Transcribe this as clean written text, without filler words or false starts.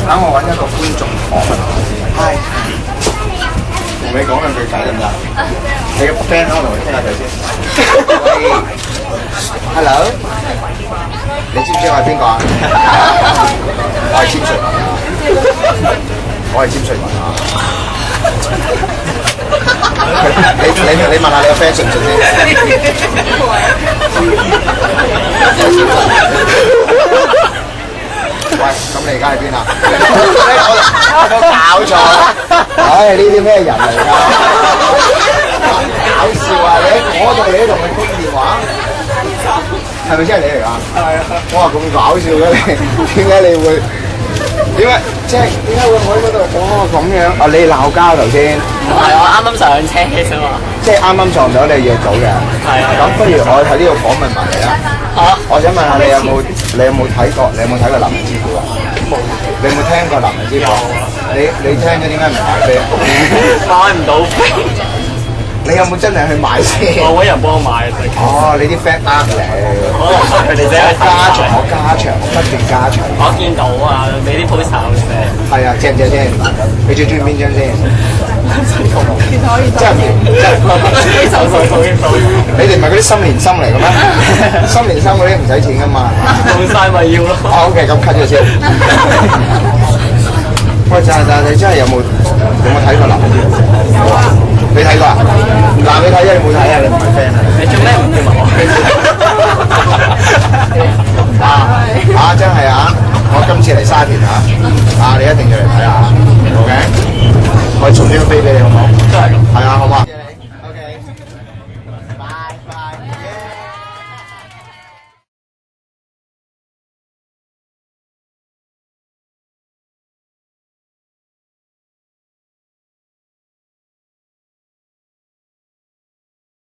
等我揾一個觀眾訪問我先。係。同你講兩句偈得唔得？你個 friend 可能會傾下偈先。喂 ，Hello， 你知唔知我係邊個啊？我係詹瑞文啊！我係詹瑞文啊！你問下你個 friend 信唔信先？喂，咁你而家喺邊啊？有冇搞錯？唉，呢啲咩人嚟㗎？搞笑啊！你喺嗰度，你喺度咪傾電話？係咪真係你嚟㗎？係啊！哇，咁搞笑嘅你，點解你會？點解即係點解會喺嗰度？哦，咁樣啊！你鬧交頭先？唔係，我啱啱上車啫嘛。即係啱啱撞到你約到嘅。係。咁不如我喺呢度訪問埋你啦。嚇！我想問下你有冇睇過？你有冇睇過《男人之父》啊？冇。你有冇聽過《男人之父》？你聽咗點解唔買飛？買唔到飛。你有冇真係去買先？我揾人幫我買。哦，你啲 friend 呃你。可能佢哋真係加長，我不斷加長。我見到啊，你啲 poster 好正。係啊，正唔正先？你最中意邊張先？真係你哋唔係嗰啲心連心嚟嘅咩？心連心嗰啲唔使錢㗎嘛。用晒咪要咯。OK，咁 cut 咗先。喂，但你真係有冇睇過男人之父？冇啊。你睇過啊？嗱，你睇啊，你冇睇啊？你唔係 friend 啊？你做咩唔叫埋我去？真係啊！我今次嚟沙田啊，你一定要嚟睇下 ，OK？我重點